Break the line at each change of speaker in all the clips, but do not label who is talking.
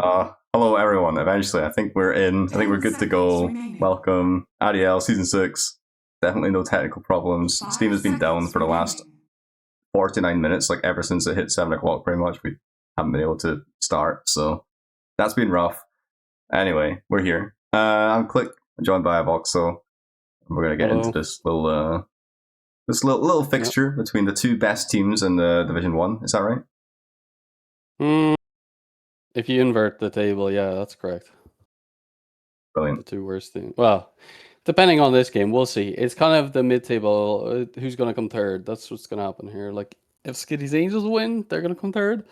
Hello everyone. Eventually, I think we're in. I think we're
10
good to
seconds
go.
remaining.
Welcome, ADL Season 6. Definitely no technical problems. Steam
5
has been down
seconds
for the last
remaining.
49 minutes, like ever since it hit 7 o'clock, pretty much. We haven't been able to start, so that's been rough. Anyway, we're here. I'm Click, joined by Voxel. We're going to get into
Hello.
this little
Yep.
fixture between the two best teams in the Division 1. Is that right?
If you invert the table, yeah, that's correct. The
Brilliant.
two worst teams. Well, depending on this game, we'll see. It's kind of the mid-table. Who's going to come third? That's what's going to happen here. Like, if Skiddys Angels win, they're going to come third.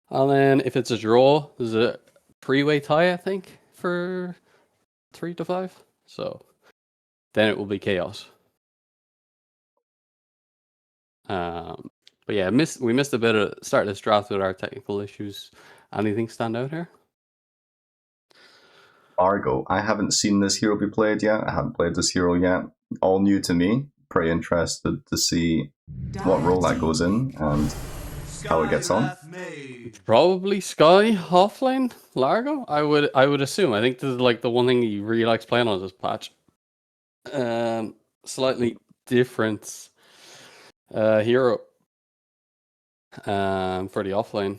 And then if it's a draw, there's a three-way tie, I think, for 3 to 5. So then it will be chaos. But yeah, we missed a bit of start this draft with our technical issues. Anything stand out here?
Argo. I haven't seen this hero be played yet. I haven't played this hero yet. All new to me. Pretty interested to see what role that goes in and how it gets on.
Probably Sky offlane Largo. I would assume. I think this is like the one thing he really likes playing on this patch. Slightly different hero for the offlane.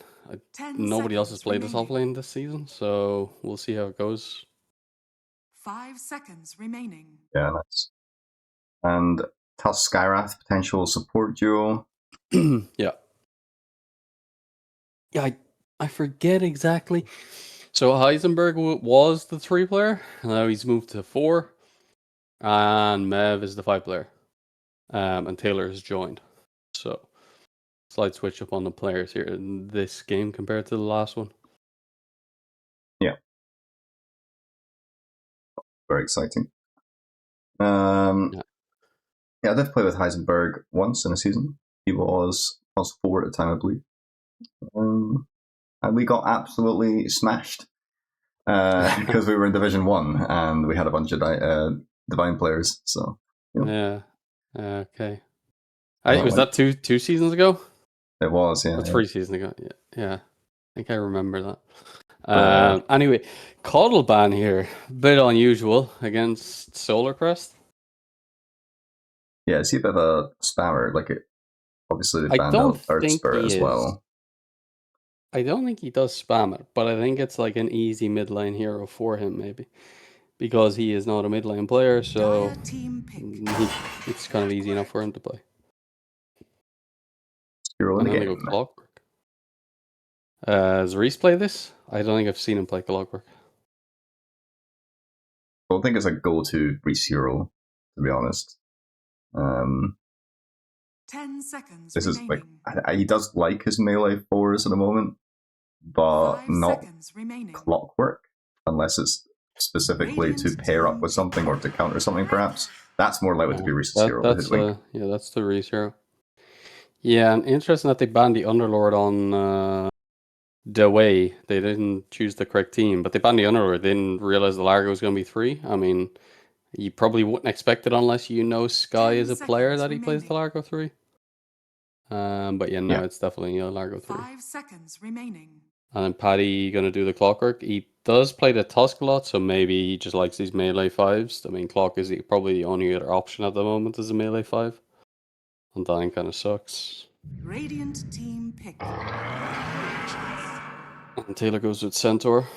Nobody else has played this offlane this season, so we'll see how it goes.
5 seconds remaining.
Yeah, nice. And Tusk Skyrath potential support duo.
Yeah. Yeah, I forget exactly. So Heisenberg was the 3-player, and now he's moved to 4, and Mev is the 5-player, and Taylor has joined. So slight switch up on the players here in this game compared to the last one.
Yeah, very exciting. Yeah, I did play with Heisenberg once in a season. He was +4 at the time, I believe. And we got absolutely smashed because we were in Division 1 and we had a bunch of Divine players. So
yeah, okay. Was that two seasons ago?
It was, yeah.
Or 3 seasons ago? Yeah. I think I remember that. Anyway, Caudal ban here, bit unusual against Solar Crest.
Yeah, is he a bit of a spammer? Like, obviously they
I
banned
don't
out Earth
think
Spirit
he
as
is.
well.
I don't think he does spam it, but I think it's like an easy mid lane hero for him, maybe. Because he is not a mid lane player, so it's kind of easy enough for him to play.
Hero in
And
the
then
game.
they go Clockwork. Does Reese play this? I don't think I've seen him play Clockwork.
I don't think it's a go-to Reese hero, to be honest.
10 seconds
This
remaining.
is like he does like his melee 4s at the moment, but not Clockwork unless it's specifically to pair up with something or to counter something. Perhaps that's more likely to be Reese's hero.
That's the Reese hero. Yeah, and interesting that they banned the Underlord on the way. They didn't choose the correct team, but they banned the Underlord. They didn't realize the Largo was going to be 3. I mean, you probably wouldn't expect it unless you know Sky is a player that he plays the Largo 3. But yeah, no, it's definitely Largo 3.
5 seconds remaining.
And then Paddy going to do the Clockwork. He does play the Tusk a lot, so maybe he just likes these melee 5s. I mean, Clock is probably the only other option at the moment as a melee 5. And dying kind of sucks.
Radiant team pick.
And Taylor goes with Centaur.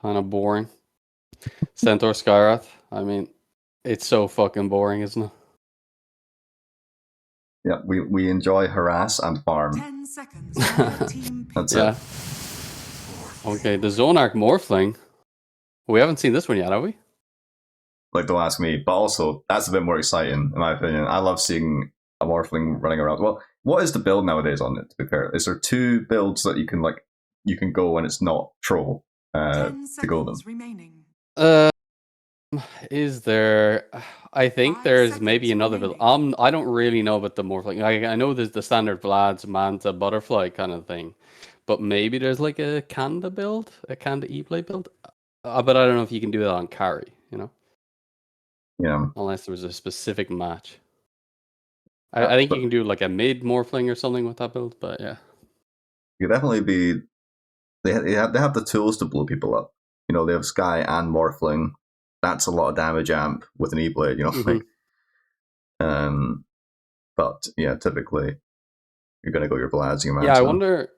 Kind of boring. Centaur Skyrath. I mean, it's so fucking boring, isn't it?
Yeah, we enjoy harass and farm.
10 seconds. Team pick.
That's
it. Okay, the Zonarch Morphling. We haven't seen this one yet, have we?
Like, don't ask me. But also, that's a bit more exciting, in my opinion. I love seeing a Morphling running around. Well, what is the build nowadays on it, to be fair? Is there 2 builds that you can go when it's not Troll to go them?
Remaining.
Is there? I think there's maybe another build. I don't really know about the Morphling. I know there's the standard Vlad's Manta Butterfly kind of thing, but maybe there's like a Kanda build, a Kanda E-play build. But I don't know if you can do that on carry, you know?
Yeah.
Unless there was a specific match. I think you can do like a mid Morphling or something with that build, but yeah.
You could definitely be. They have the tools to blow people up. You know, they have Sky and Morphling. That's a lot of damage amp with an E-Blade, you know.
Mhm.
But yeah, typically you're gonna go your Vlads and your
Yeah, I
Manta.
wonder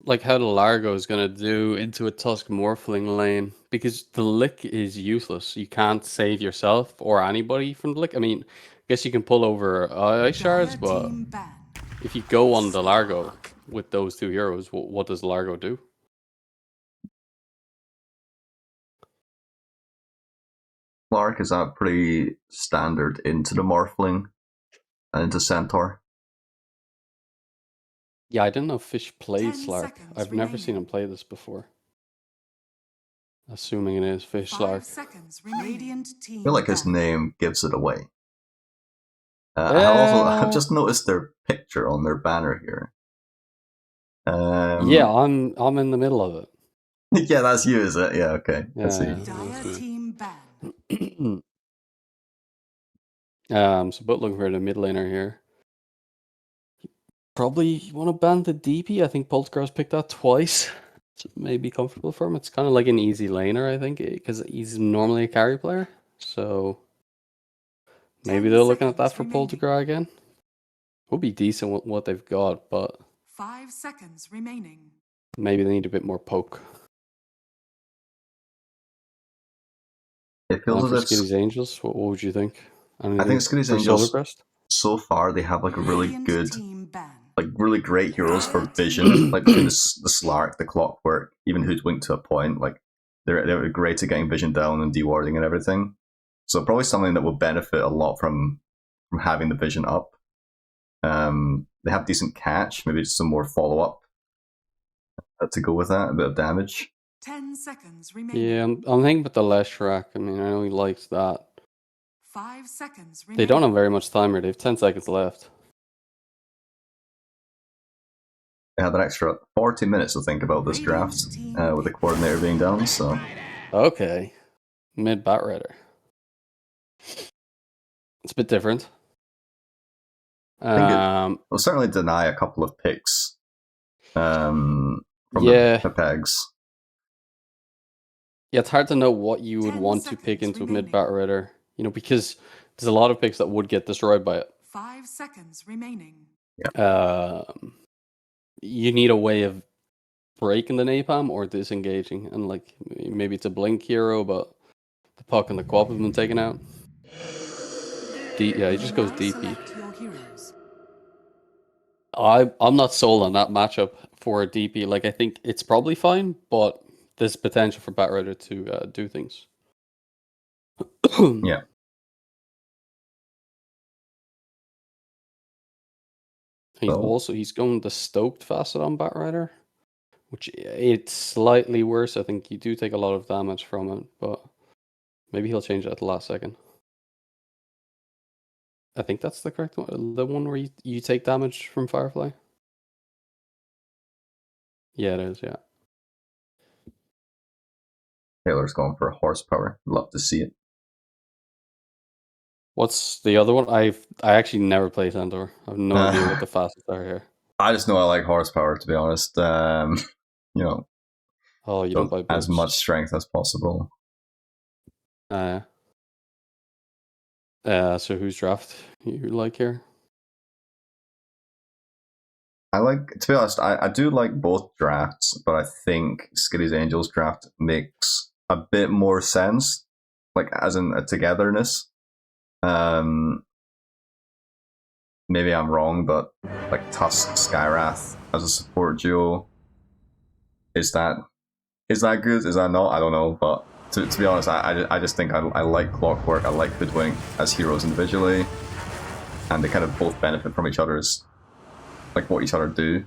like how the Largo is gonna do into a Tusk Morphling lane because the lick is useless. You can't save yourself or anybody from the lick. I mean, I guess you can pull over ice shards,
Dire
but
team ban.
if you go on the Largo with those two heroes, what does Largo do?
Clark is that pretty standard into the Morphling and into Centaur.
Yeah, I didn't know Fish played
10
Slark.
seconds
I've never seen him
remaining.
play this before. Assuming it is Fish
5
Slark.
seconds remaining. Radiant
I
team
feel like his
ban.
name gives it away. I've just noticed their picture on their banner here.
Yeah, I'm in the middle of it.
Yeah, that's you, is it? Yeah, okay. I see.
Yeah,
Dire
that's
team ban.
me. So both looking for the mid laner here. Probably want to ban the DP. I think Poltergeist picked that twice. So it may be comfortable for him. It's kind of like an easy laner, I think, because he's normally a carry player. So maybe
10
they're looking at that
seconds
for
remaining.
Poltergeist again. Would be decent with what they've got, but
5 seconds remaining.
maybe they need a bit more poke.
It feels
For
as if
Skiddy's Angels, what would you think?
I think Skiddys
for Solar
Angels
Crest?
so far they have like a really
Radiant
good,
team ban.
like really great heroes for
Dire
vision,
team
like between the Slark, the Clockwork, even Hoodwink to a point. Like they're great at getting vision down and dewarding and everything. So probably something that will benefit a lot from having the vision up. They have decent catch, maybe just some more follow up to go with that, a bit of damage.
10 seconds remaining.
Yeah, I'm thinking about the Leshrac. I mean, I know he likes that.
5 seconds remaining.
They don't have very much timer. They have 10 seconds left.
They had an extra 40 minutes to think about this draft with the coordinator being down. So
Okay. Mid Bat Rider. It's a bit different.
will certainly deny a couple of picks from
Yeah.
the Pepegs.
Yeah, it's hard to know what you would
10
want to pick
seconds
into a
remaining.
mid Bat Rider. You know, because there's a lot of picks that would get destroyed by it.
5 seconds remaining.
You need a way of breaking the napalm or disengaging, and like maybe it's a blink hero, but the puck and the quap have been taken out. Yeah, he just goes
Now
DP.
select your heroes.
I'm not sold on that matchup for a DP. Like I think it's probably fine, but there's potential for Batrider to do things.
Yeah.
He's going the stoked facet on Batrider, which it's slightly worse. I think you do take a lot of damage from it, but maybe he'll change that at the last second. I think that's the correct one. The one where you take damage from Firefly. Yeah, it is. Yeah.
Taylor's going for horsepower. Love to see it.
What's the other one? I actually never play Centaur. I have no idea what the fastest are here.
I just know I like horsepower, to be honest. You know,
Oh, you don't buy boots.
as much strength as possible.
So whose draft you like here?
I like, to be honest, I do like both drafts, but I think Skiddy's Angels draft makes a bit more sense, like as in a togetherness. Maybe I'm wrong, but like Tusk Skyrath as a support duo, is that good? Is that not? I don't know, but to be honest, I just think I like Clockwork, I like Hoodwink as heroes individually, and they kind of both benefit from each other's, like what each other do.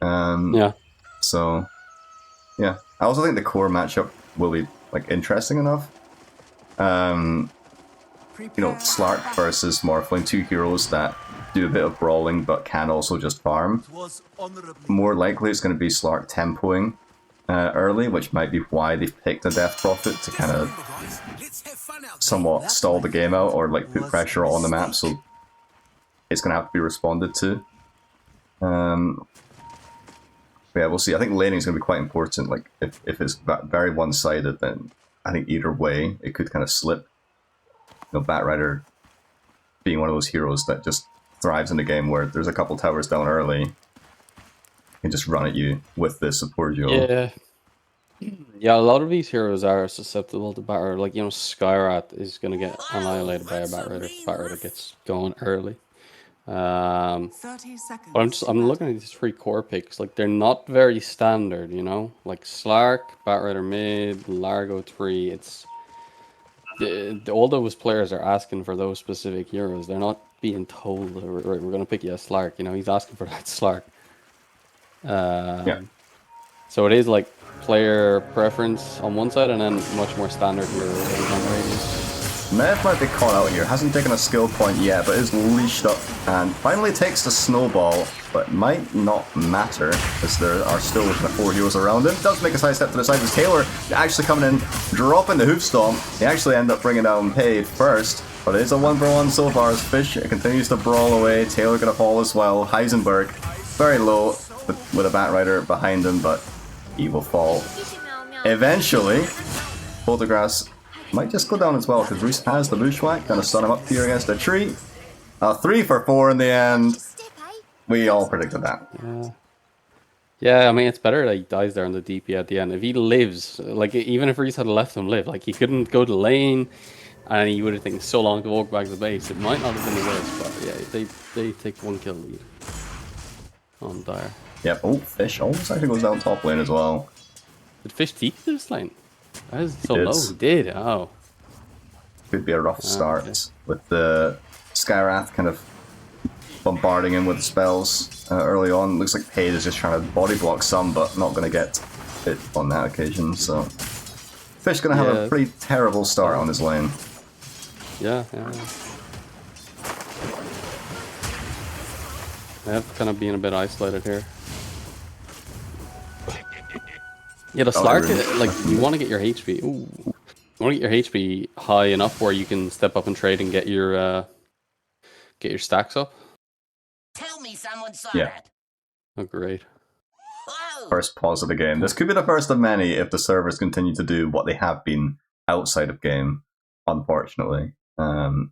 Yeah.
So, yeah, I also think the core matchup will be like interesting enough. You know, Slark versus Morphling, two heroes that do a bit of brawling but can also just farm. More likely it's going to be Slark tempoing early, which might be why they've picked a Death Prophet to kind of somewhat stall the game out or like put pressure on the map, so it's going to have to be responded to. Yeah, we'll see. I think laning is going to be quite important. Like, if it's very one-sided, then I think either way, it could kind of slip. You know, Batrider being one of those heroes that just thrives in a game where there's a couple towers down early, can just run at you with the support duo.
Yeah. Yeah, a lot of these heroes are susceptible to Batrider. Like, you know, Skyrat is going to get annihilated by a Batrider if Batrider gets going early.
30 seconds.
But I'm looking at these 3 core picks. Like, they're not very standard, you know? Like, Slark, Batrider mid, Largo 3. It's... all those players are asking for those specific heroes. They're not being told, right, we're going to pick you a Slark. You know, he's asking for that Slark.
Yeah.
So it is like player preference on one side and then much more standard heroes.
Mev might be caught out here. Hasn't taken a skill point yet, but is leashed up and finally takes the snowball, but might not matter as there are still kind of 4 heroes around him. Does make a side step to the side as Taylor actually coming in, dropping the hoof stomp. He actually ended up bringing down Paid first, but it is a 1-for-1 so far as Fish continues to brawl away. Taylor gonna fall as well. Heisenberg very low with a Batrider behind him, but he will fall eventually. Poltergrass might just go down as well because Reese has the bushwhack, gonna stun him up here against a tree. 3 for 4 in the end. We all predicted that.
Yeah, I mean, it's better that he dies there on the DP at the end. If he lives, like, even if Reese had left him live, like, he couldn't go to lane, and he would have taken so long to walk back to the base. It might not have been the worst, but yeah, they take 1 kill lead on Dire.
Yep, oh, Fish almost actually goes down top lane as well.
Did Fish TP this lane? That is so low. He did, oh.
Could be a rough start with the Skyrath kind of bombarding him with spells early on. Looks like Paid is just trying to body block some, but not going to get it on that occasion. So Fish going to have a pretty terrible start on his lane.
Yeah. They have kind of been a bit isolated here. Yeah, the Slark, like, you want to get your HP. Ooh. You want to get your HP high enough where you can step up and trade and get your stacks up.
Tell me someone saw
that.
Oh, great.
Whoa.
First pause of the game. This could be the first of many if the servers continue to do what they have been outside of game, unfortunately. And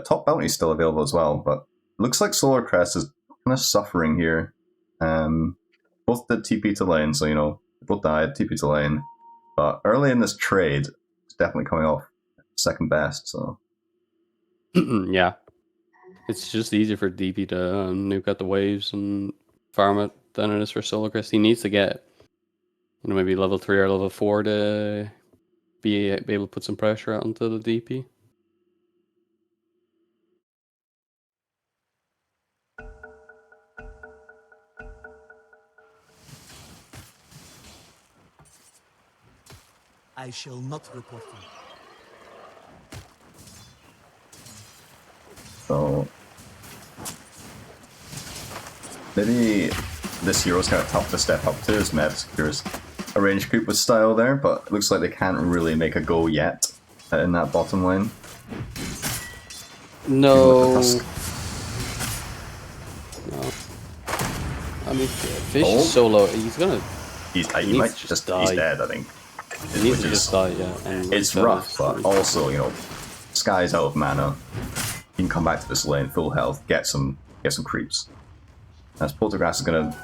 top bounty is still available as well, but it looks like Solar Crest is kind of suffering here. Both did TP to lane, so, you know, both died, TP to lane. But early in this trade, it's definitely coming off second best, so.
Yeah. It's just easier for DP to nuke out the waves and farm it than it is for Solar Crest. He needs to get, you know, maybe level 3 or level 4 to be able to put some pressure out onto the DP.
I shall not report them.
So maybe this hero's kind of tough to step up to as Mev secures a range creep with style there, but it looks like they can't really make a go yet in that bottom lane.
No. I mean, Fish is so low. He's gonna.
He might just die. He's dead, I think.
He needs to just die, yeah. And
it's rough, but also, you know, Sky's out of mana. He can come back to this lane full health, get some creeps. As Poltergrass is gonna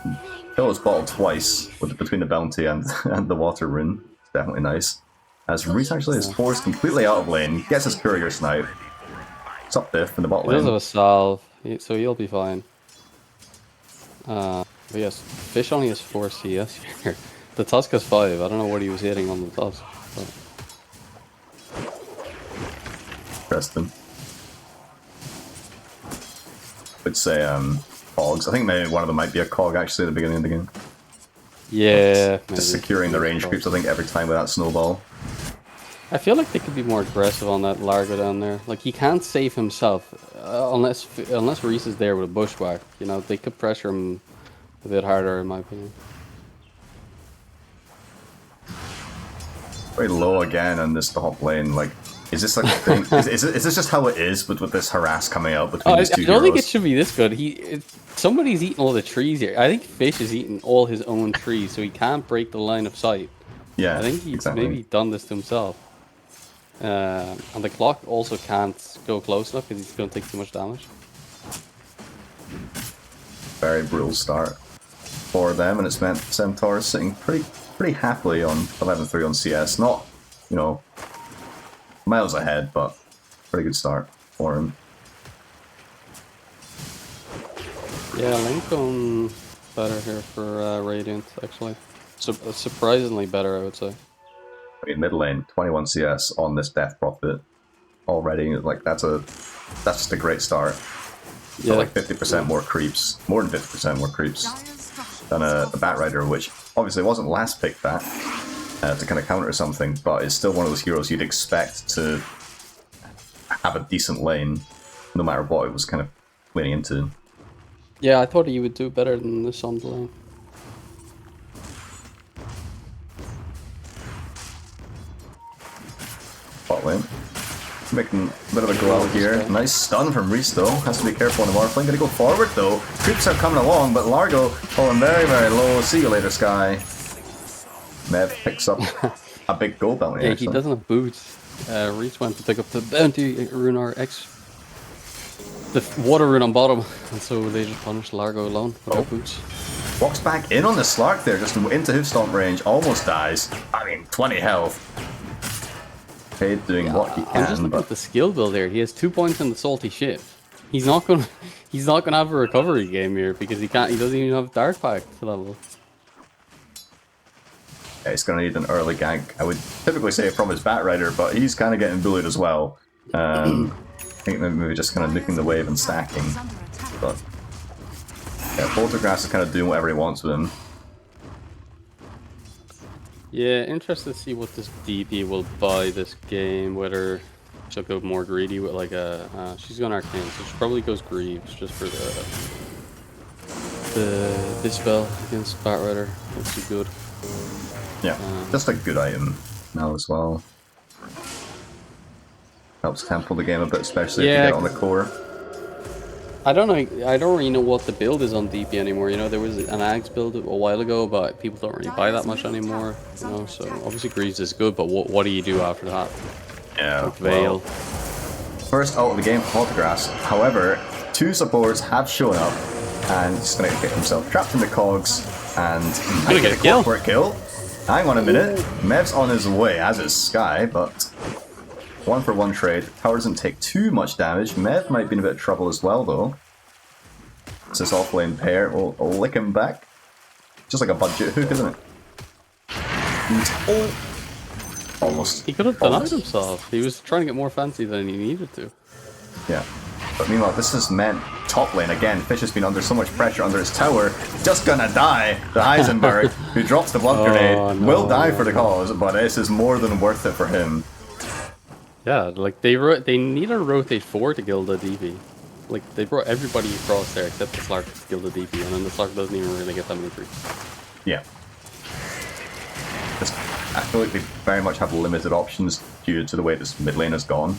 kill his bottle twice between the bounty and the water rune. It's definitely nice. As Reese actually is forced completely out of lane, gets his courier snipe. It's up diff in the bot lane.
He does have a salve, so he'll be fine. But yes, Fish only has 4 CS here. The Tusk has 5. I don't know what he was hitting on the Tusk. But...
Preston. Would say cogs. I think maybe one of them might be a cog actually at the beginning of the game.
Yeah.
Just securing the range creeps, I think, every time with that snowball.
I feel like they could be more aggressive on that Largo down there. Like, he can't save himself unless Reese is there with a bushwhack. You know, they could pressure him a bit harder, in my opinion.
Very low again on this top lane. Like, Is this like a thing? Is this just how it is with this harass coming out between
I
these two
don't think it
heroes?
should be this good. Somebody's eating all the trees here. I think Fish is eating all his own trees, so he can't break the line of sight.
Yeah,
I think he's
exactly.
maybe done this to himself. And the clock also can't go close enough because he's going to take too much damage.
Very brutal start for them, and it's meant Centaur sitting pretty happily on 11-3 on CS. Not, you know, miles ahead, but pretty good start for him.
Yeah, Link going better here for Radiant, actually. Surprisingly better, I would say.
I mean, mid lane, 21 CS on this Death Prophet already. Like that's just a great start.
Yeah,
So like 50% more creeps, more than 50% more creeps than a Batrider, which obviously wasn't last picked that to kind of counter something, but it's still one of those heroes you'd expect to have a decent lane, no matter what it was kind of leaning into.
Yeah, I thought he would do better than this on the lane.
Bot lane. Making a bit of a go out here. Nice stun from Reese though. Has to be careful on the Morphling. Gonna go forward though. Creeps are coming along, but Largo falling very, very low. See you later, Sky. Mev picks up a big gold bounty.
Yeah,
actually.
he doesn't have boots. Reese went to pick up the bounty rune X. The water rune on bottom, and so they just punished Largo alone without boots.
Walks back in on the Slark there, just into hoof stomp range. Almost dies. I mean, 20 health. Paid doing what he
I'm
can,
just looking
but
at the skill build here. He has 2 points in the salty shift. He's not gonna have a recovery game here because he doesn't even have Dark Pact level.
yeah, he's going to need an early gank. I would typically say from his Batrider, but he's kind of getting bullied as well. I think maybe just kind of nuking the wave and stacking. But yeah, Poltergeist is kind of doing whatever he wants with him.
Yeah, interested to see what this DP will buy this game. Whether she'll go more greedy with like a she's going Arcane, so she probably goes Greaves just for the dispel against Batrider. Looks too good.
Yeah, just a good item now as well. Helps tempo the game a bit, especially if you get it on the core.
I don't really know what the build is on DP anymore. You know, there was an Ags build a while ago, but people don't really buy that much anymore. You know, so obviously Greaves is good, but what do you do after that?
Yeah,
Like Veil.
First out of the game for Poltergeist. However, two supports have shown up, and he's going to get himself trapped in the cogs, and
gonna get a kill.
For a kill. Hang on a minute. Mev's on his way, as is Sky, but 1-for-1 trade. Tower doesn't take too much damage. Mev might be in a bit of trouble as well, though. This off-lane pair will lick him back. Just like a budget hook, isn't it? And, almost.
He could have denied himself. He was trying to get more fancy than he needed to.
Yeah. But meanwhile, this is meant top lane again. Fish has been under so much pressure under his tower. Just gonna die. The Heisenberg, who drops the blood grenade, will die for the cause, but this is more than worth it for him.
Yeah, like they need to rotate 4 to kill the DP. Like they brought everybody across there except the Slark to kill the DP, and then the Slark doesn't even really get that many creeps.
Yeah. Just, I feel like they very much have limited options due to the way this mid lane has gone.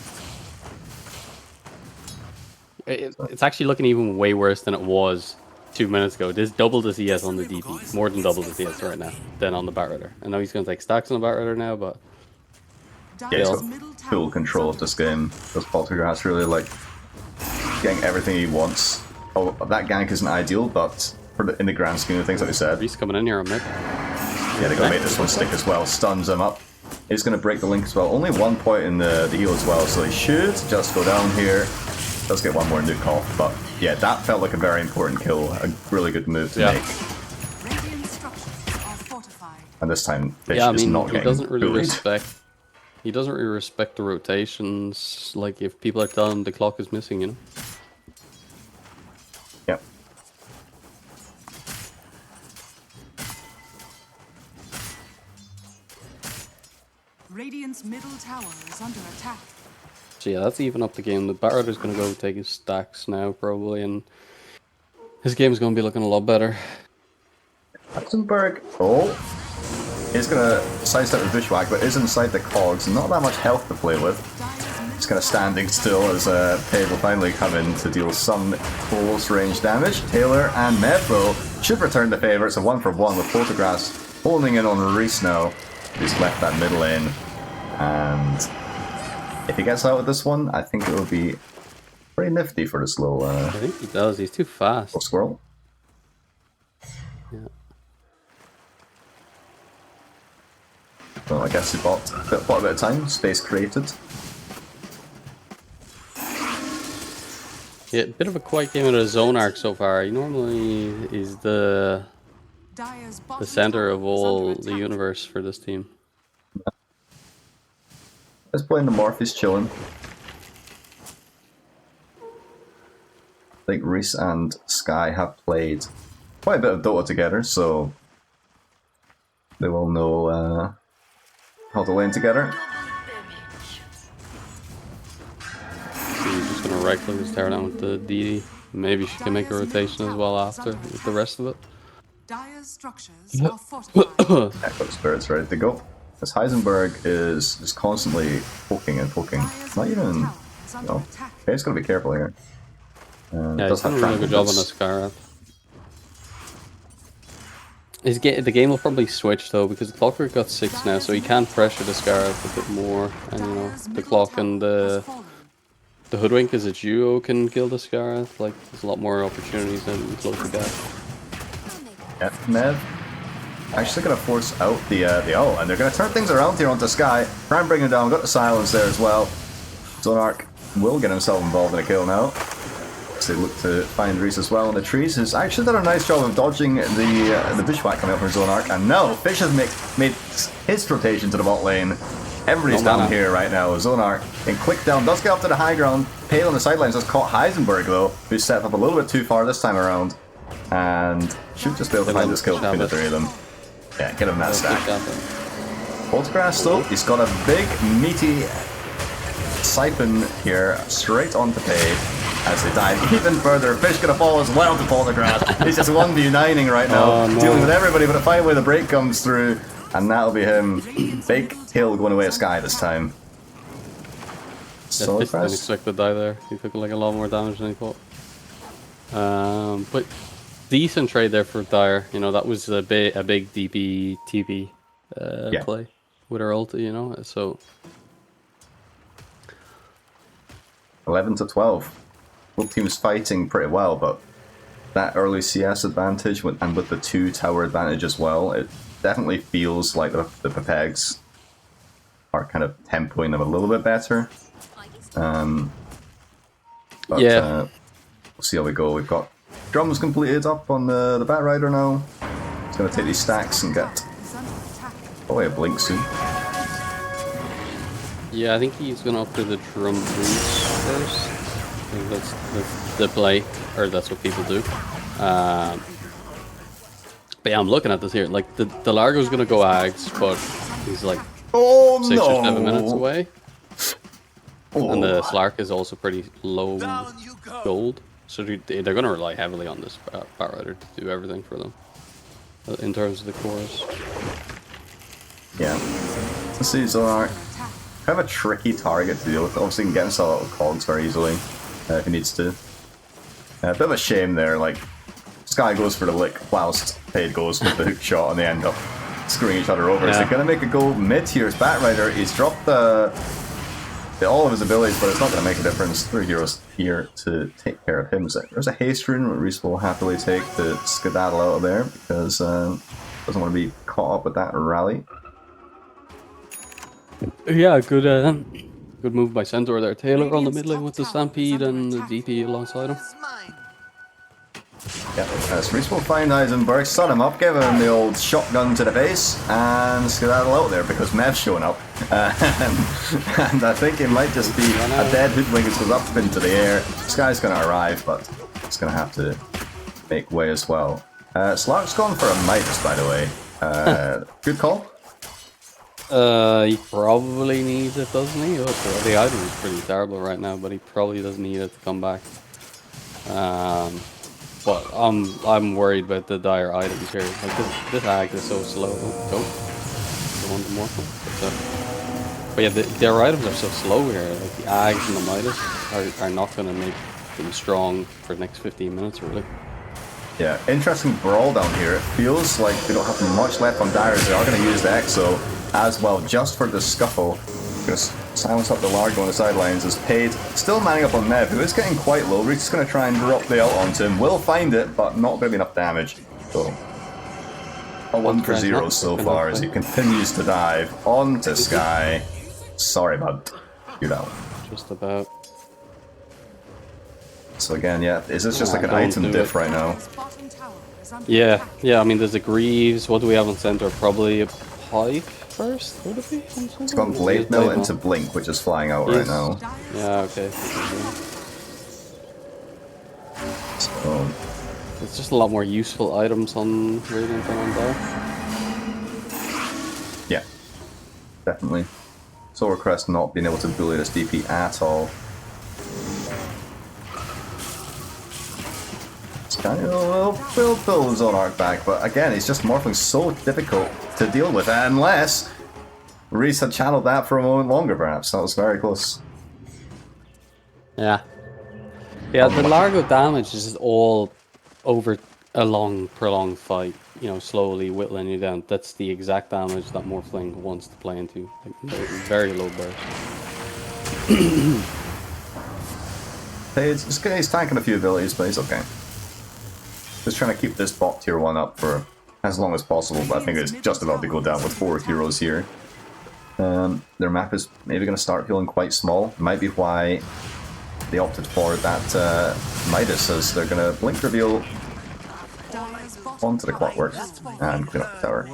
It's actually looking even way worse than it was 2 minutes ago. This doubled the CS on the DP, more than double the CS right now than on the Batrider. I know he's going to take stacks on the Batrider now, but
Yeah, he's got full control of this game. Because Poltergeist really like getting everything he wants. Oh, that gank isn't ideal, but in the grand scheme of things, like we said,
Reese coming in here on mid.
yeah, they're gonna make this one stick as well. Stuns him up. He's gonna break the link as well. Only 1 point in the heal as well, so he should just go down here. Does get one more nuke off, but yeah, that felt like a very important kill. A really good move to make. And this time, Fish
Yeah, I
is
mean,
not
he
getting
doesn't really
bullied.
respect. He doesn't really respect the rotations. Like if people are telling him the clock is missing, you know.
Yep.
Radiant's middle tower is under attack.
So yeah, that's even up the game. The Batrider's going to go take his stacks now, probably, and his game's going to be looking a lot better.
Heisenberg, is gonna sidestep the bushwhack, but is inside the cogs. Not that much health to play with. Just kind of standing still as Peg will finally come in to deal some close range damage. Taylor and Medbo should return the favour. It's a 1-for-1 with Photographs holding in on Reese now, who's left that mid lane. And if he gets out with this one, I think it will be pretty nifty for this little
I think he does. He's too fast.
little squirrel.
Yeah.
Well, I guess he bought a bit of time, space created.
Yeah, a bit of a quiet game in a zone arc so far. He normally is the center of all the universe for this team.
Let's play in the Morph, he's chilling. I think Reese and Sky have played quite a bit of Dota together, so they will know how to lane together.
So he's just going to right-click his tower down with the DD. Maybe she can make a rotation as well after with the rest of it.
Dire's structures are fortified.
Echo Spirit's ready to go. As Heisenberg is just constantly poking and poking. Not even, you know, okay, he's got to be careful here.
Yeah, he's done a really good job on the Scarab. The game will probably switch though, because the Clockwork got 6 now, so he can pressure the Scarab a bit more. And you know, the Clock and the Hoodwink as a duo can kill the Scarab. Like, there's a lot more opportunities than close the gap.
Yeah, Mev actually gonna force out the ult, and they're gonna turn things around here onto Sky. Try and bring him down. Got the silence there as well. Zonarch will get himself involved in a kill now. So they look to find Reese as well in the trees. Who's actually done a nice job of dodging the bushwhack coming up from Zonarch. And now Fish has made his rotation to the bot lane. Everybody's down here right now. Zonarch in quick down does get up to the high ground. Pale on the sidelines has caught Heisenberg though, who's set up a little bit too far this time around. And should just be able to find this kill between the three of them. Yeah, get him that stack. Photographs though, he's got a big meaty siphon here straight onto Pay as they dive even further. Fish gonna fall as well to Photographs. He's just 1v9ing right now, dealing with everybody, but finally the break comes through, and that'll be him. Big kill going away at Sky this time.
So didn't expect to die there. He took like a lot more damage than he thought. But decent trade there for Dire. You know, that was a big DP TP play with her ulti, you know, so
11 to 12. Both teams fighting pretty well, but that early CS advantage and with the 2 tower advantage as well, it definitely feels like the Pepegs are kind of tempoing them a little bit better. But we'll see how we go. We've got drums completed up on the Batrider now. It's going to take these stacks and get probably a blink soon.
Yeah, I think he's going to up to the drum boost first. I think that's the play, or that's what people do. But yeah, I'm looking at this here. Like, the Largo's going to go Ags, but he's like 6 or 7 minutes away. And the Slark is also pretty low gold. So they're going to rely heavily on this Batrider to do everything for them in terms of the cores.
Yeah. Let's see, Zonarch. Kind of a tricky target to deal with. Obviously, he can get himself out of cogs very easily if he needs to. A bit of a shame there. Like, Sky goes for the lick, whilst Pade goes for the hook shot, and they end up screwing each other over. So they're going to make a go mid here. It's Batrider. He's dropped all of his abilities, but it's not going to make a difference. 3 heroes here to take care of him. There's a haste rune Reese will happily take to skedaddle out of there because doesn't want to be caught up with that rally.
Yeah, good move by Centaur there. Taylor on the mid lane with the Stampede and the DP alongside him.
Yeah, as Reese will find Heisenberg, stun him up, give him the old shotgun to the face, and skedaddle out there because Mev's showing up. And I think it might just be a dead Hoodwink that goes up into the air. Sky's going to arrive, but it's going to have to make way as well. Slark's gone for a Midas, by the way. Good call.
He probably needs it, doesn't he? Oh, the item is pretty terrible right now, but he probably doesn't need it to come back. But I'm worried about the Dire items here. Like this Ag is so slow. Oh, go on to Morphle. But yeah, their items are so slow here. Like the Ags and the Midas are not going to make them strong for the next 15 minutes, really.
Yeah, interesting brawl down here. It feels like they don't have much left on Darius. They are going to use the Exo as well, just for the scuffle. Just silence up the Largo on the sidelines as Paid still manning up on Nev, who is getting quite low. We're just going to try and drop the ult onto him. Will find it, but not going to be enough damage. So, a 1 for 0 so far as he continues to dive onto Sky. Sorry, bud. You're down.
Just about.
So again, yeah, is this just like an item diff right now?
Yeah, I mean, there's a Greaves. What do we have on center? Probably a Pipe first? Would it be?
It's gone Blade Mill into Blink, which is flying out right now.
Yeah, okay.
So,
it's just a lot more useful items on Radiant than on Dark.
Yeah, definitely. Solar Crest not being able to bully this DP at all. Will pull his own arc back, but again, it's just Morphling so difficult to deal with, unless Reese had channeled that for a moment longer, perhaps. That was very close.
Yeah. Yeah, the Largo damage is just all over a long, prolonged fight, you know, slowly whittling you down. That's the exact damage that Morphling wants to play into. Like, very low burst.
He's tanking a few abilities, but he's okay. Just trying to keep this bot tier 1 up for as long as possible, but I think it's just about to go down with 4 heroes here. Their map is maybe going to start feeling quite small. Might be why they opted for that Midas, as they're going to blink reveal onto the Clockwork and clean up the tower.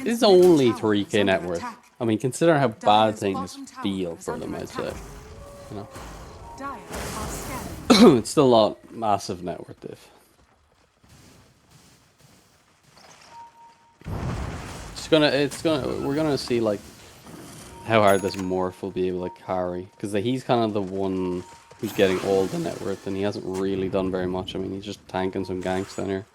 It's only 3k net worth. I mean, consider how bad things feel for them, I'd say. You know? It's still not massive net worth diff. We're gonna see like how hard this Morph will be able to carry, because he's kind of the one who's getting all the net worth, and he hasn't really done very much. I mean, he's just tanking some ganks down here.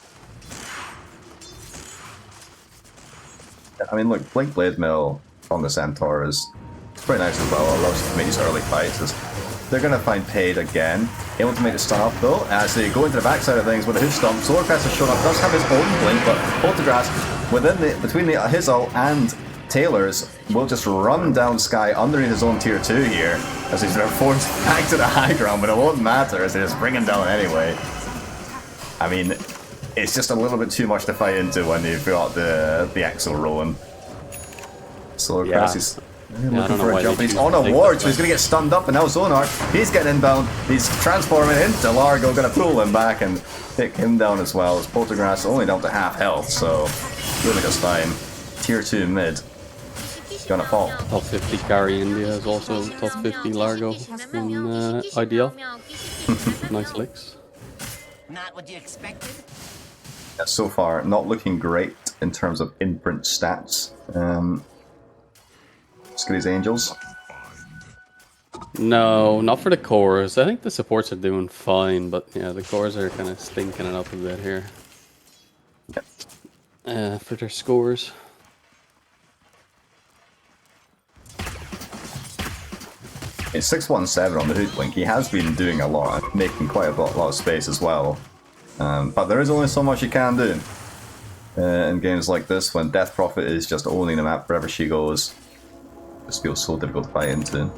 I mean, look, Blink Blade Mill on the Centaur is pretty nice as well. It allows you to make these early fights. They're going to find Paid again. Able to make the stun up though, as they go into the backside of things with a Hood Stomp. Solarcrest has shown up, does have his own Blink, but Poltergeist, between his ult and Taylor's, will just run down Sky underneath his own tier 2 here, as he's forced back to the high ground, but it won't matter as they just bring him down anyway. I mean, it's just a little bit too much to fight into when you've got the Exo rolling. Solarcrest is looking for a jump. He's on a ward, so he's going to get stunned up, and now Zonar, he's getting inbound. He's transforming into Largo, going to pull him back and take him down as well. As Poltergeist only down to half health, so really just fine. Tier 2 mid. Gonna fall.
Top 50 carry India is also top 50 Largo in IDL. Nice licks.
Not what you expected?
Yeah, so far, not looking great in terms of imprint stats. Skiddys Angels.
No, not for the cores. I think the supports are doing fine, but yeah, the cores are kind of stinking it up a bit here. For their scores.
It's 617 on the Hood Blink. He has been doing a lot, making quite a lot of space as well. But there is only so much you can do in games like this, when Death Prophet is just owning the map wherever she goes. Just feels so difficult to fight into.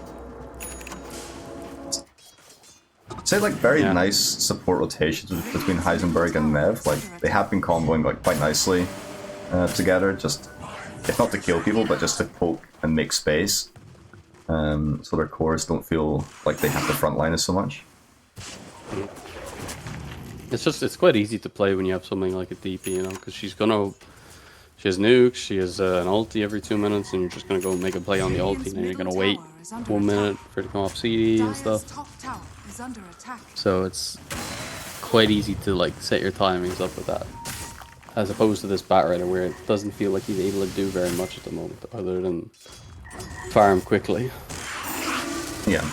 Say like very nice support rotations between Heisenberg and Mev. Like they have been comboing like quite nicely together. Just if not to kill people, but just to poke and make space. So their cores don't feel like they have to frontline us so much.
It's quite easy to play when you have something like a DP, you know, because she has nukes, she has an ulti every 2 minutes, and you're just gonna go make a play on the ulti, and then you're gonna wait 1 minute for it to come off CD and stuff. So it's quite easy to like set your timings up with that, as opposed to this Batrider where it doesn't feel like he's able to do very much at the moment, other than farm quickly.
Yeah.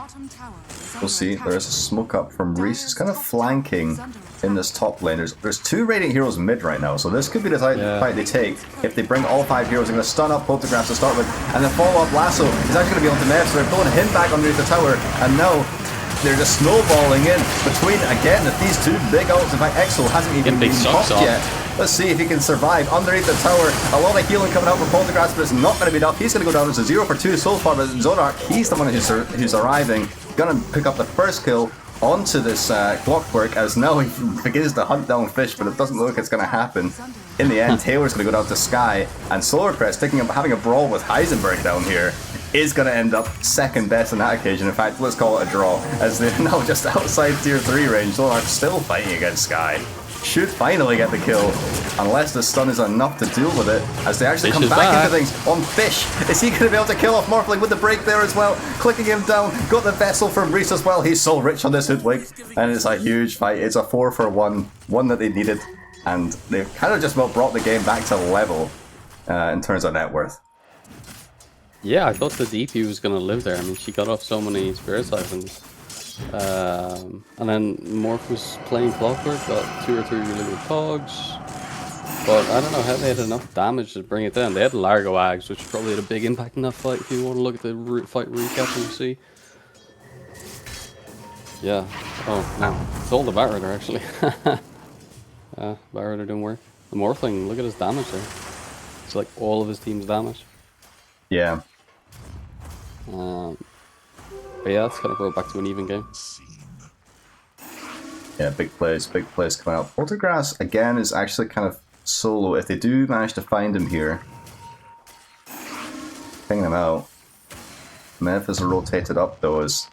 bottom tower is
We'll see. There is a smoke up from Reese. He's kind of flanking in this top lane. There's 2 Radiant heroes mid right now, so this could be the fight they take. If they bring all 5 heroes, they're going to stun up Photographs to start with, and then follow up Lasso. He's actually going to be onto Nev, so they're pulling him back underneath the tower, and now they're just snowballing in between, again, these 2 big ults. In fact, Exo hasn't even been popped yet. Let's see if he can survive underneath the tower. A lot of healing coming out from Poltergeist, but it's not going to be enough. He's going to go down to 0 for 2 so far, but Zonarch, he's the one who's arriving. Going to pick up the first kill onto this Clockwork, as now he begins to hunt down Fish, but it doesn't look like it's going to happen. In the end, Taylor's going to go down to Sky, and Solarcrest having a brawl with Heisenberg down here is going to end up second best on that occasion. In fact, let's call it a draw, as they're now just outside tier 3 range. Zonarch still fighting against Sky. Should finally get the kill, unless the stun is enough to deal with it, as they actually come back into things on Fish. Is he going to be able to kill off Morphling with the break there as well? Clicking him down, got the vessel from Reese as well. He's so rich on this Hoodwink, and it's a huge fight. It's a 4 for 1, one that they needed, and they've kind of just about brought the game back to level in terms of net worth.
Yeah, I thought the DP was going to live there. I mean, she got off so many Spirit Siphons. And then Morph was playing Clockwork, got 2 or 3 really good cogs, but I don't know how they had enough damage to bring it down. They had Largo Ags, which probably had a big impact in that fight if you want to look at the fight recap and see. Yeah, oh no, it's all the Batrider actually. Batrider didn't work. The Morphling, look at his damage there. It's like all of his team's damage.
Yeah.
But yeah, it's gonna go back to an even game.
Yeah, big plays coming out. Poltergrass, again, is actually kind of solo. If they do manage to find him here, ping them out. Memphis are rotated up, though, as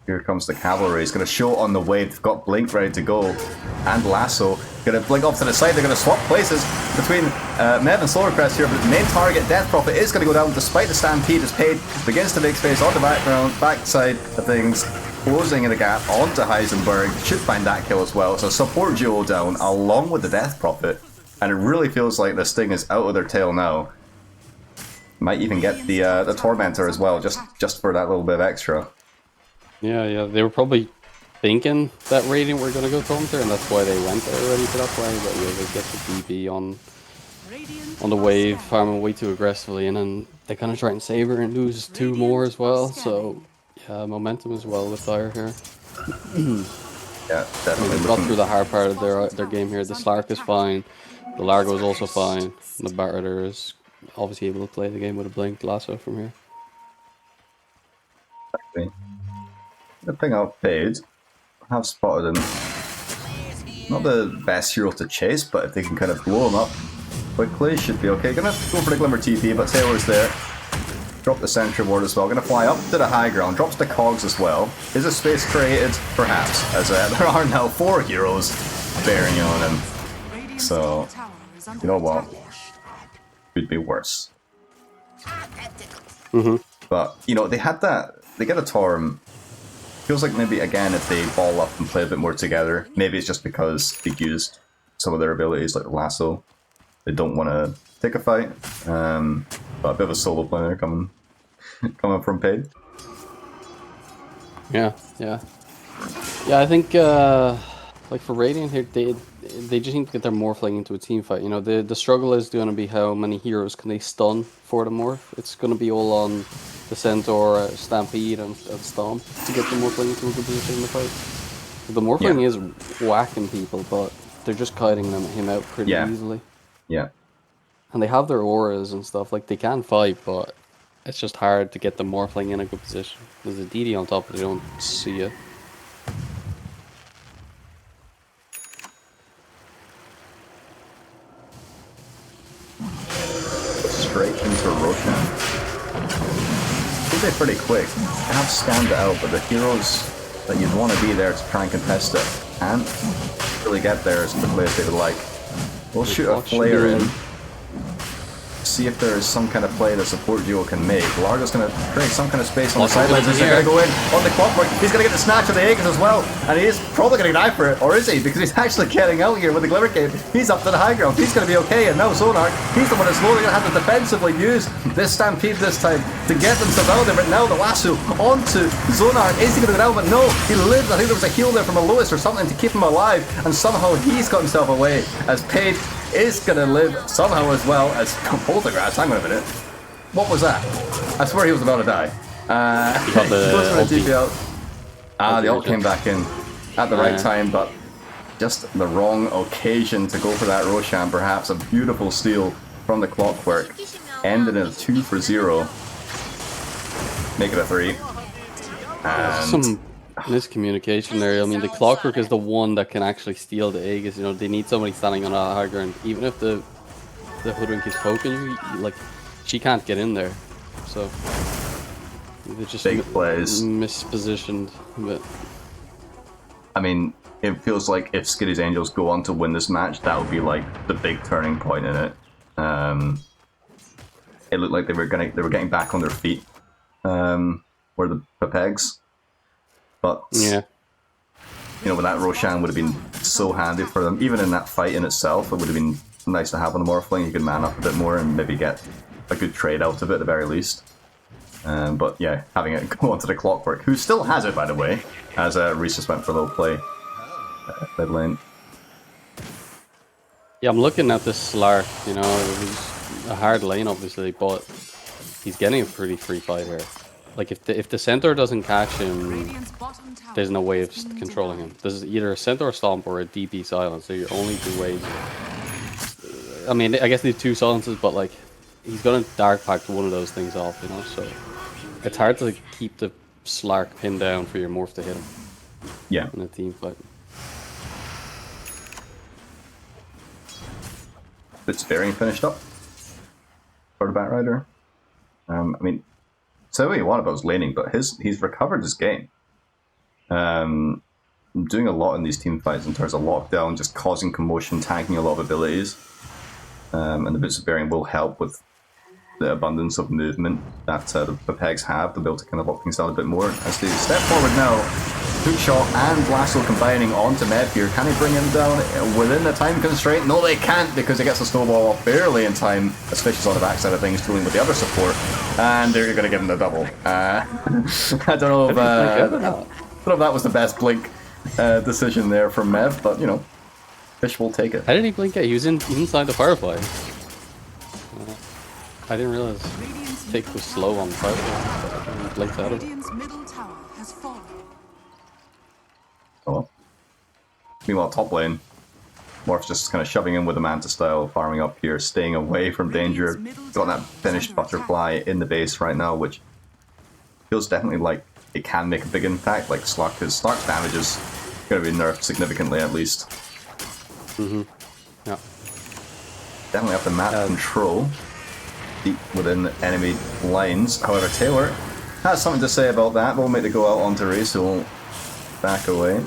here comes the cavalry. He's going to show on the wave. They've got Blink ready to go, and Lasso. Going to blink off to the side. They're going to swap places between Mev and Solarcrest here, but the main target, Death Prophet, is going to go down despite the Stampede as Paid begins to make space on the backside of things, closing in a gap onto Heisenberg. Should find that kill as well. So support duo down along with the Death Prophet, and it really feels like this thing is out of their tail now. Might even get the Tormentor as well, just for that little bit of extra.
Yeah, they were probably thinking that Radiant were going to go Tormentor, and that's why they went there already to that play. But yeah, they get the DP on the wave, farming way too aggressively, and then they kind of try and save her and lose 2 more as well. So yeah, momentum as well with Dire here.
Yeah, definitely.
They got through the hard part of their game here. The Slark is fine, the Largo is also fine, and the Batrider is obviously able to play the game with a Blink Lasso from here.
Exactly. The thing out Paid, I have spotted him. Not the best hero to chase, but if they can kind of blow him up quickly, should be okay. Gonna go for the Glimmer TP, but Taylor's there. Drop the Sentry Ward as well. Gonna fly up to the high ground, drops the cogs as well. Is a space created? Perhaps, as there are now 4 heroes bearing on him. So, you know what? Could be worse. But, you know, they had that, they get a Torm. Feels like maybe, again, if they ball up and play a bit more together, maybe it's just because they used some of their abilities, like the Lasso. They don't want to take a fight. But a bit of a solo player coming from Paid.
Yeah. I think, like for Radiant here, they just need to get their Morphling into a team fight. You know, the struggle is going to be how many heroes can they stun for the Morph. It's going to be all on the Centaur, Stampede, and Stomp to get the Morphling into a good position in the fight. The Morphling is whacking people, but they're just kiting him out pretty easily. Yeah. And they have their auras and stuff, like they can fight, but it's just hard to get the Morphling in a good position. There's a DD on top, but they don't see it.
Straight into Roshan. I think they're pretty quick. They have scanned it out, but the heroes that you'd want to be there to try and contest it can't really get there as quickly as they would like. We'll shoot a flare in. see if there is some kind of play the support duo can make. Largo's going to create some kind of space on the sidelines as they're going to go in on the clockwork. He's going to get the snatch of the Aegis as well, and he is probably going to die for it, or is he? Because he's actually getting out here with the Glimmer Cape. He's up to the high ground. He's going to be okay, and now Zonark, he's the one that's slowly going to have to defensively use this Stampede this time to get themselves out of there. But now the lasso onto Zonark. Is he going to go down? But no, he lives. I think there was a heal there from a Lewis or something to keep him alive, and somehow he's got himself away as Paige is going to live somehow as well as Poltergeist. Hang on a minute. What was that? I swear he was about to die.
He got the
ult. The ult came back in at the right time, but just the wrong occasion to go for that Roshan. Perhaps a beautiful steal from the Clockwork. Ended in a 2 for 0. Make it a 3. And
some miscommunication there. I mean, the Clockwork is the one that can actually steal the Aegis. You know, they need somebody standing on a high ground. Even if the Hoodwink is poking you, like, she can't get in there. So they're just
big plays.
Mispositioned. But
I mean, it feels like if Skiddys Angels go on to win this match, that would be like the big turning point in it. It looked like they were getting back on their feet. Were the Pepegs. But
yeah,
you know, that Roshan would have been so handy for them. Even in that fight in itself, it would have been nice to have on the Morphling. You could man up a bit more and maybe get a good trade out of it at the very least. But yeah, having it go onto the Clockwork, who still has it, by the way, as Reese just went for low play mid lane.
Yeah, I'm looking at this Slark. You know, he's a hard lane, obviously, but he's getting a pretty free fight here. Like, if the centaur doesn't catch him, there's no way of controlling him. There's either a centaur stomp or a DP silence. They're your only two ways. I mean, I guess they have two silences, but like, he's gonna dark pack one of those things off, you know. So it's hard to keep the Slark pinned down for your morph to hit him.
Yeah.
In a team fight.
Bit sparing finished up for the Batrider. I mean, so what you want about his laning, but he's recovered his game. Doing a lot in these team fights in terms of lockdown, just causing commotion, tanking a lot of abilities. And the bits of bearing will help with the abundance of movement that the Pepegs have to be able to kind of lock things down a bit more. As they step forward now, Hookshot and Lasso combining onto Mev here. Can he bring him down within the time constraint? No, they can't, because he gets a snowball off barely in time, as Fish is on the backside of things, dealing with the other support. And they're going to give him the double. I don't know if that was the best blink decision there from Mev, but you know, Fish will take it.
How did he blink it? He was inside the Firefly. I didn't realize Tick was slow on the Firefly. He blinked out of it.
Oh well. Meanwhile, top lane, Morph's just kind of shoving in with a Manta style, farming up here, staying away from danger. Got that finished butterfly in the base right now, which feels definitely like it can make a big impact. Like Slug, because Slug's damage is going to be nerfed significantly at least.
Yeah.
Definitely have the map control deep within enemy lines. However, Taylor has something to say about that. We'll make it go out onto Reese, who will back away.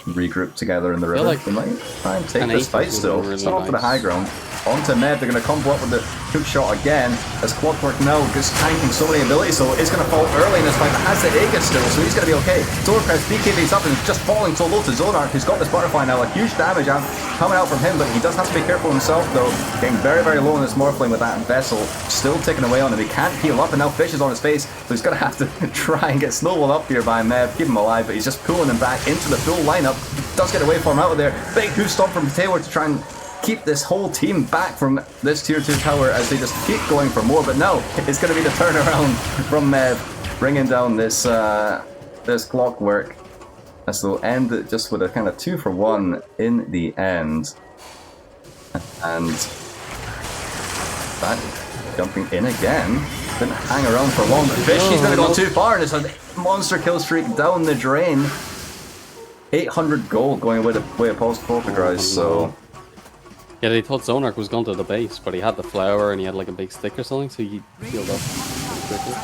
Regroup together in the river.
Like
they might try and take this fight still. Really still up to the high ground. Onto Med, they're going to combo up with the hook shot again, as Clockwork now is tanking so many abilities, so it's going to fall early in this fight, but has the Aegis still, so he's going to be okay. Zorkrest BKB's up and is just falling so low to Zonark, who's got this butterfly now, a huge damage coming out from him, but he does have to be careful himself though, getting very, very low in this Morphling with that Vessel, still taken away on him. He can't heal up, and now Fish is on his face, so he's going to have to try and get snowballed up here by Mev, keep him alive, but he's just pulling him back into the full lineup. Does get away from him out of there. Big hoof stomp from Taylor to try and keep this whole team back from this tier 2 tower as they just keep going for more, but no, it's going to be the turnaround from Mev, bringing down this this Clockwork, as they'll end it just with a kind of 2 for 1 in the end. And that jumping in again, didn't hang around for long, but Fish, he's going to go too far, and it's a monster kill streak down the drain. 800 gold going away of post-Poltergeist, so...
Yeah, they thought Zonark was going to the base, but he had the flower and he had like a big stick or something, so he healed up quickly.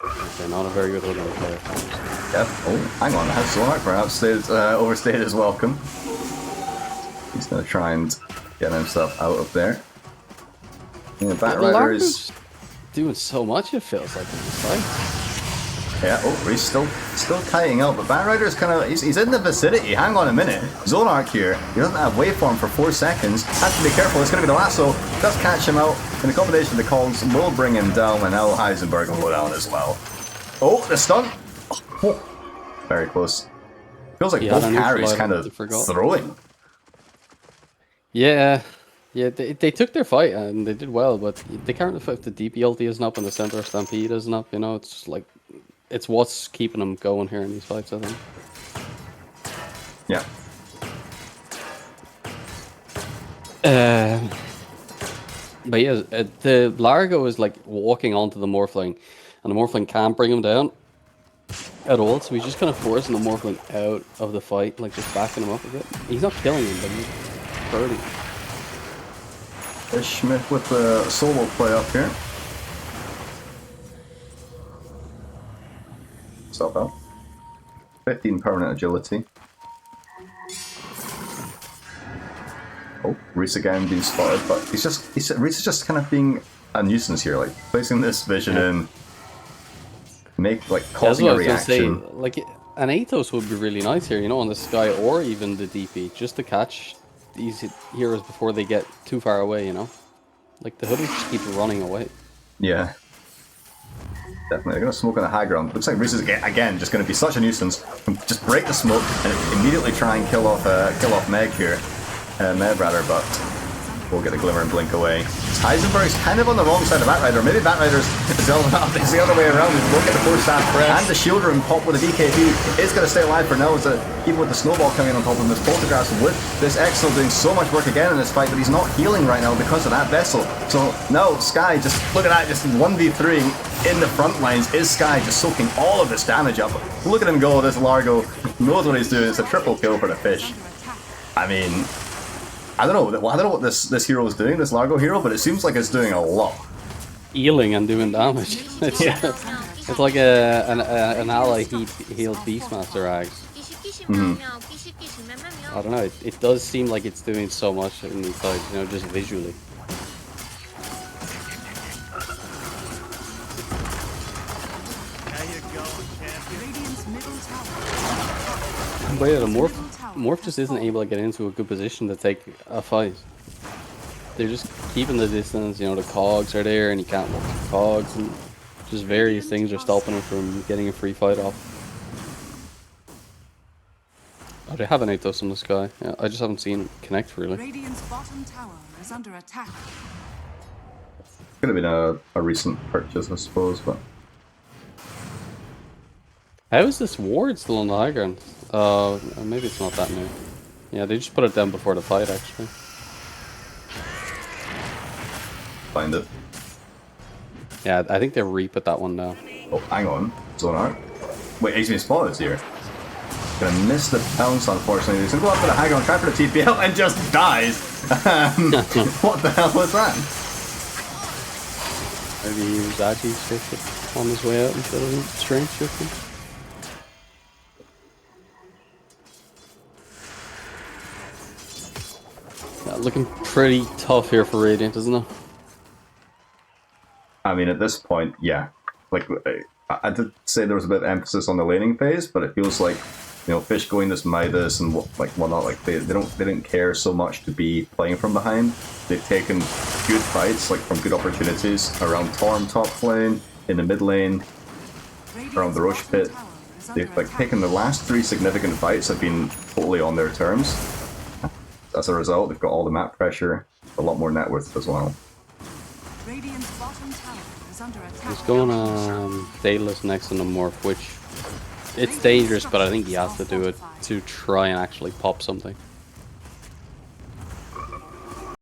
Okay, not a very good hood on the player.
Yep. Oh, hang on, has Zonark perhaps overstayed his welcome. He's going to try and Getting himself out of there. Yeah, Bat
the
Rider is...
Largo's doing so much, it feels like, in this fight.
Yeah, oh, he's still kiting out, but Bat Rider's kind of... He's in the vicinity. Hang on a minute. Zonarch here. He doesn't have waveform for 4 seconds. Has to be careful. It's going to be the lasso. Does catch him out. And the combination of the calls will bring him down, and now Heisenberg will go down as well. Oh, the stun! Oh, very close. Feels like both carries kind of throwing.
Yeah, they took their fight and they did well, but they can't affect the DP ulti isn't up and the center stampede isn't up. You know, it's just like it's what's keeping them going here in these fights, I think.
Yeah.
But yeah, the Largo is like walking onto the Morphling, and the Morphling can't bring him down at all, so he's just kind of forcing the Morphling out of the fight, like just backing him up a bit. He's not killing him, but he's hurting.
Schmidt with the solo play up here. Stop out. 15 permanent agility. Oh, Reese again being spotted, but Reese is just kind of being a nuisance here, like placing this vision in, causing a reaction.
Say, like an Athos would be really nice here, you know, on the Sky or even the DP, just to catch these heroes before they get too far away, you know. Like the hoodies just keep running away.
Yeah. Definitely. They're going to smoke on the high ground. Looks like Reese is again just going to be such a nuisance. Just break the smoke and immediately try and kill off Meg here. Meg rather, but we'll get a glimmer and blink away. Heisenberg's kind of on the wrong side of Batrider. Maybe Batrider's is the other way around. We'll get the force staff and the shield room pop with a DKB. Is going to stay alive for now. Even with the snowball coming in on top of him, this photographs with this Exo doing so much work again in this fight, but he's not healing right now because of that vessel. So now Sky, just look at that, just 1v3 in the front lines. Is Sky just soaking all of this damage up? Look at him go. This Largo knows what he's doing. It's a triple kill for the fish. I mean, I don't know what this hero is doing, this Largo hero, but it seems like it's doing a lot. Healing
and doing damage. It's like an ally healed Beastmaster Ags. I don't know, it does seem like it's doing so much in these fights, you know, just visually. But yeah, the Morph just isn't able to get into a good position to take a fight. They're just keeping the distance, you know, the cogs are there and he can't walk the cogs, and just various things are stopping him from getting a free fight off. Oh, they have an Athos in the Sky. Yeah, I just haven't seen him connect really.
Radiant's bottom tower is under attack.
Could have been a recent purchase, I suppose, but...
How is this ward still on the high ground? Maybe it's not that new. Yeah, they just put it down before the fight, actually.
Find it.
Yeah, I think they re-put that one now.
Oh, hang on. Zonarch. Wait, he's been spotted here. Gonna miss the bounce, unfortunately. He's gonna go up to the high ground, try for the TPL, and just dies! What the hell was that?
Maybe he was actually shifted on his way out instead of strength shifting. Yeah, looking pretty tough here for Radiant, isn't it?
I mean, at this point, yeah. Like, I did say there was a bit of emphasis on the laning phase, but it feels like, you know, Fish going this Midas and whatnot, like they didn't care so much to be playing from behind. They've taken good fights, like from good opportunities around Torm top lane, in the mid lane, around the Roche pit. They've like taken the last 3 significant fights have been totally on their terms. As a result, they've got all the map pressure, a lot more net worth as well.
He's going Daedalus next on the Morph, which it's dangerous, but I think he has to do it to try and actually pop something.